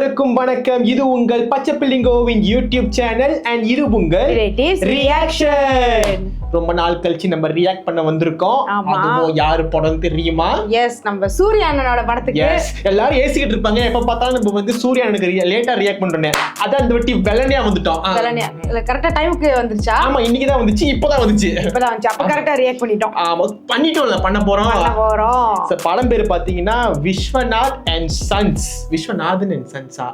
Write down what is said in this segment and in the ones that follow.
அனைவருக்கும் வணக்கம். இது உங்கள் பச்சைப்பிள்ளைங்கோவின் யூடியூப் சேனல் அண்ட் இது உங்கள் ரியாக்ஷன். ரொம்ப நாள் கழிச்சு நம்ம ரியாக்ட் பண்ண வந்திருக்கோம். அதுவும் யாரு படம் தெரியுமா? எஸ், நம்ம சூர்யா அண்ணனோட படத்துக்கு. எஸ், எல்லாரும் ஏசிக்கிட்டு இருப்பாங்க எப்ப பார்த்தாலும் நம்ம வந்து சூர்யா அண்ணனுக்கு லேட்டா ரியாக்ட் பண்றோம். அதான் இந்த வாட்டி வெள்ளனியா வந்துட்டோம். வெள்ளனியா கரெக்ட்டா டைமுக்கு வந்துருச்சா? ஆமா, இன்னைக்கு தான் வந்துச்சு. இப்போதான் வந்துச்சு. அப்ப கரெக்ட்டா ரியாக்ட் பண்ணிட்டோம். ஆமா, பண்ணிட்டோம்ல, பண்ண போறோம். படம் பேரு பாத்தீங்கன்னா Viswanath and sons. Viswanathan and சன்ஸா?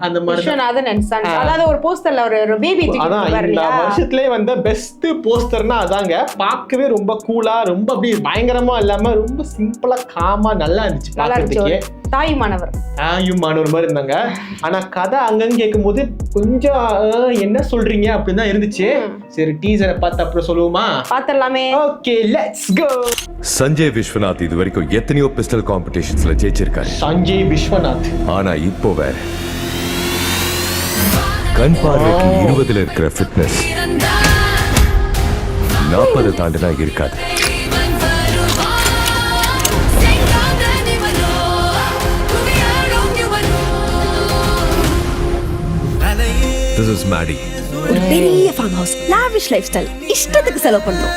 அந்த மாதிரி விஸ்வநாதன் அண்ட் சன்ஸ். அதாவது ஒரு போஸ்டர்ல ஒரு பேபி அதான் இந்த வருஷத்துலயே வந்த பெஸ்ட் போஸ்டர்னா அதாங்க. பார்க்கவே ரொம்ப கூலா, ரொம்ப அப்படி பயங்கரமா இல்லாம ரொம்ப சிம்பிளா காமா நல்லா இருந்துச்சு பார்க்கிறதுக்கே. தாயுமானவர் மாதிரி இருந்தாங்க. ஆனா கதை அங்கன்னு கேட்கும் போது கொஞ்சம் என்ன சொல்றீங்க அப்படின்னு தான் இருந்துச்சு. சரி, டீசரை பார்த்து அப்புறம் சொல்லுவோமா? பாத்திரலாமே. Okay, let's go. Sanjay Viswanath இது வரைக்கும் எத்தனையோ பிஸ்டல் காம்படிஷன்ஸ்ல ஜெயிச்சிருக்காரு. சஞ்சய் விஸ்வநாத். ஆனா இப்போ வேற கண் பார்வைக்கு 20ல இருக்கிற ஃபிட்னஸ் 40 தாண்டினா இருக்காது. This is Maddie. ஒரு பெரிய farm house, lavish life style, இஷ்டத்துக்கு செலவு பண்ணோம்.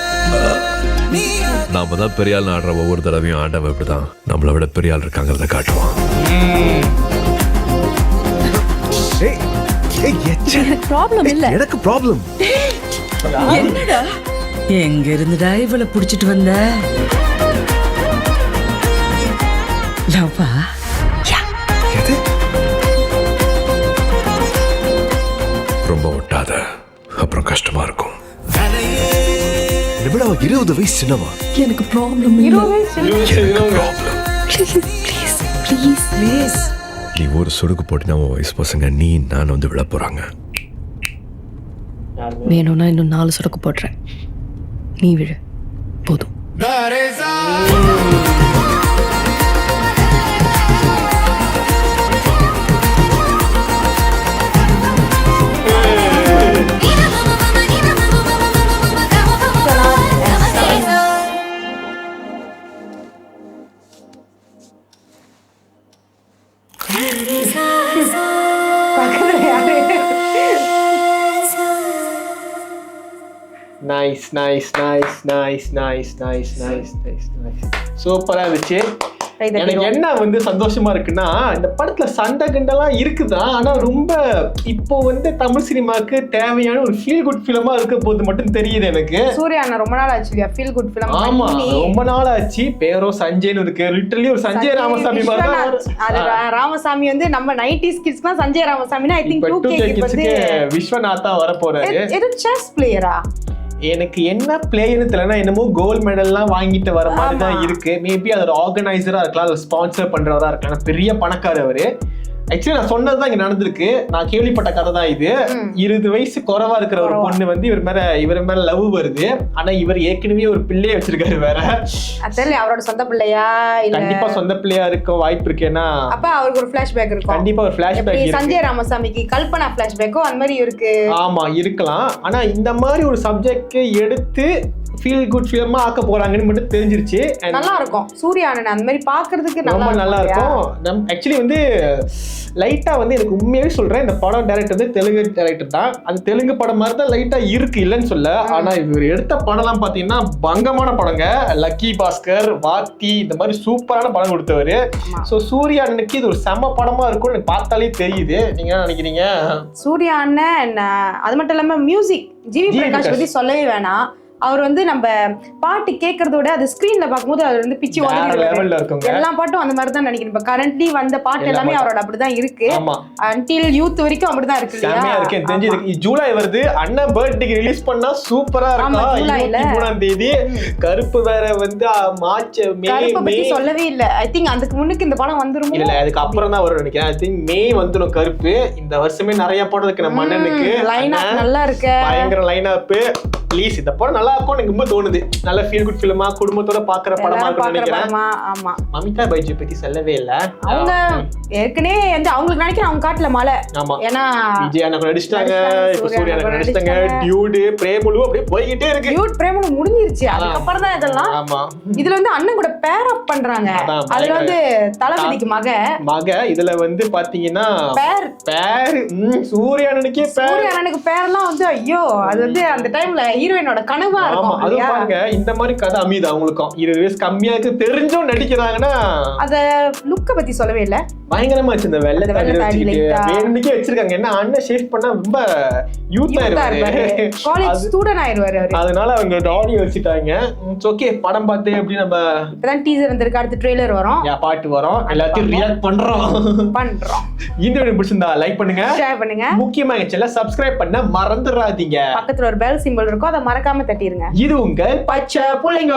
நாம தான் பெரிய ஆள் ஆடுற ஒவ்வொரு தடவையும் ஆண்டவன் இப்படிதான் நம்மளை விட பெரிய ஆள் இருக்காங்கிறத காட்டுவான். எனக்கு ப்ராப்ளம் இல்ல. எனக்கு ப்ராப்ளம். என்னடா? எங்க இருந்துடா இவளை புடிச்சிட்டு வந்த? லவ்வா? ரொம்ப ஒட்டாத, அப்புறம் கஷ்டமா இருக்கும். 20 வயசு சின்னவா. எனக்கு ப்ராப்ளம் இல்ல. ப்ளீஸ். நீ ஒரு சொடுக்கு போட்டினா உன் வயசு பசங்க நீ நான் வந்து விழ போறாங்க. வேணும்னா இன்னும் 4 சொடக்கு போடுறேன். நீ விழு போதும். சூப்பரா இருந்துச்சு. எனக்கு என்ன வந்து சந்தோஷமா இருக்குன்னா, இந்த படத்துல சண்டை கிண்டெல்லாம் இருக்குதான், ஆனா ரொம்ப இப்போ வந்து தமிழ் சினிமாவுக்கு தேவையான ஒரு ஃபீல் குட் ஃபிலிமா இருக்க போது மட்டும் தெரியுது எனக்கு. சூர்யா அண்ணா ரொம்ப நாள் ஆச்சு ஃபீல் குட் ஃபிலிம். ஆமா, ரொம்ப நாள் ஆச்சு. பேரும் சஞ்சய்னு இருக்கு. லிட்டரலி ஒரு சஞ்சய் ராமசாமி மாதிரி தான். அது ராமசாமி வந்து நம்ம 90s கிட்ஸ்க்குலாம் சஞ்சய் ராமசாமினா ஐ திங்க் 2K கிட்ஸ்க்கு விஸ்வநாதா வர போறாரு. இது செஸ் பிளேயரா? எனக்கு என்ன பிளேயர்னு தெரியலனா, என்னமோ கோல்ட் மெடல்லாம் வாங்கிட்டு வர மாதிரி தான் இருக்கு. மேபி அதோட ஆர்கனைசரா இருக்கலாம், ஸ்பான்சர் பண்றவரா இருக்கலாம். பெரிய பணக்காரர் அவரு. ஆக்சுவலி நான் சொன்னதுதான் இங்க நடந்திருக்கு. நான் கேள்விப்பட்ட கதை தான் இது. 20 வயசு குறைவா இருக்கிற ஒரு பொண்ணு வந்து இவர் மேல லவ் வருது. ஆனா இவர் ஏற்கனவே ஒரு பிள்ளைய வச்சிருக்காரு வேற. அதல்ல அவரோட சொந்த பிள்ளையா? இல்ல கண்டிப்பா சொந்த பிள்ளையா இருக்க வாய்ப்பு இருக்கு. ஏன்னா அப்ப அவருக்கு ஒரு ஃபிளாஷ்பேக் இருக்கும். கண்டிப்பா ஒரு ஃபிளாஷ்பேக் இருக்கு. சஞ்சய் ராமசாமிக்கு கல்பனா ஃபிளாஷ்பேக்கோ அந்த மாதிரி இருக்கு. ஆமா, இருக்கலாம். ஆனா இந்த மாதிரி ஒரு சப்ஜெக்ட் எடுத்து ஃபீல் குட் ஃபிலிமா ஆக்க போறாங்கன்னு மட்டும் தெரிஞ்சிருச்சு. நல்லா இருக்கும். சூர்யா அண்ணன் அந்த மாதிரி பாக்குறதுக்கு ரொம்ப நல்லா இருக்கும். ஆக்சுவலி வந்து லைட்டா வந்து எனக்கு உண்மையாவே சொல்றேன், இந்த படம் டைரக்டர் வந்து தெலுங்கு டைரக்டர் தான். அந்த தெலுங்கு படம் மாதிரி தான் லைட்டா இருக்கு, இல்லைன்னு சொல்ல. ஆனா இவர் எடுத்த படம்லாம் பாத்தீங்கன்னா பங்கமான படங்க. லக்கி பாஸ்கர், வாத்தி, இந்த மாதிரி சூப்பரான படம் கொடுத்தவரு. சோ சூர்யா அண்ணனுக்கு இது ஒரு செம படமா இருக்கும்னு எனக்கு பார்த்தாலே தெரியுது. நீங்க என்ன நினைக்கிறீங்க? சூர்யா அண்ணன் அது மட்டும் இல்லாம மியூசிக் ஜிவி பிரகாஷ் பத்தி சொல்லவே வேணாம். அவர் வந்து நம்ம பாட்டு கேட்கறதோட அது ஸ்கிரீன்ல பார்க்கும்போது அது வந்து பிச்சு எல்லா பாட்டும் அந்த மாதிரி தான் நினைக்கிறேன். இப்ப கரண்ட்லி வந்த பாட்டு எல்லாமே அவரோட அப்படிதான் இருக்கு. அன்டில் யூத் வரைக்கும் அப்படிதான் இருக்கு. தெரிஞ்சு ஜூலை வருது, அண்ணன் பர்த்டேக்கு ரிலீஸ் பண்ணா சூப்பரா இருக்கும். 23ஆம் தேதி கருப்பு வேற வந்து மார்ச் மே சொல்லவே இல்ல. ஐ திங்க் அதுக்கு முன்னுக்கு இந்த படம் வந்துரும். இல்ல அதுக்கு அப்புறம் தான் வரும் நினைக்கிறேன். ஐ திங்க் மே வந்துடும் கருப்பு. இந்த வருஷமே நிறைய படம் இருக்கு நம்ம அண்ணனுக்கு. லைன் அப் நல்லா இருக்கு, பயங்கர லைன் அப். ப்ளீஸ் இந்த படம் நல்லா இருக்கும் எனக்கு ரொம்ப தோணுது. நல்ல ஃபீல் குட் ஃபிலிமா குடும்பத்தோட பாக்குற படமா இருக்கும்னு நினைக்கிறேன். ஆமா. மமிதா பைஜு பத்தி சொல்லவே இல்ல. அவங்க ஏற்கனவே வந்து அவங்களுக்கு நினைக்கிறேன் அவங்க காட்டுல மழை. ஆமா. ஏன்னா விஜய் அண்ணா நடிச்சிட்டாங்க, இப்ப சூர்யா அண்ணா நடிச்சிட்டாங்க, டியூட் பிரேமுலு அப்படியே போய்கிட்டே இருக்கு. டியூட் பிரேமுலு முடிஞ்சிருச்சு, அதுக்கப்புறம் தான் இதெல்லாம். ஆமா. இதுல வந்து அண்ணன் கூட பேர் அப் பண்றாங்க. அதுல வந்து தளபதிக்கு மக இதுல வந்து பாத்தீங்கன்னா பேர் சூர்யா அண்ணனுக்கே சூர்யா அண்ணனுக்கு பேரெல்லாம் வந்து ஐயோ அது வந்து அந்த டைம்ல ஹீரோயினோட கனவா இருக்கும். அது பாருங்க இந்த மாதிரி கதை அமையுது அவங்களுக்கும். 20 வயசு கம்மியா இருக்கு தெரிஞ்சும் நடிக்கிறாங்கன்னா அத லுக்க பத்தி சொல்லவே இல்ல. பயங்கரமா வச்சு இந்த வெள்ளை வேணுக்கே வச்சிருக்காங்க. என்ன அண்ணன் ஷேவ் பண்ணா ரொம்ப யூத்தா இருப்பாரு, காலேஜ் ஸ்டூடண்ட் ஆயிருவாரு அவரு. அதனால அவங்க டாடி வச்சுட்டாங்க. ஓகே படம் பார்த்து எப்படி நம்ம இப்பதான் டீசர் வந்திருக்கு, அடுத்து ட்ரெய்லர் வரும், பாட்டு வரும், எல்லாத்தையும் ரியாக்ட் பண்றோம். இந்த வீடியோ பிடிச்சிருந்தா லைக் பண்ணுங்க, ஷேர் பண்ணுங்க, முக்கியமா எங்க சேனலை சப்ஸ்கிரைப் பண்ண மறந்துடாதீங்க. பக்கத்துல ஒரு பெல் சிம்பிள் இருக்கும், அதை மறக்காம தட்டிருங்க. இது உங்க பச்சை புள்ளைங்க.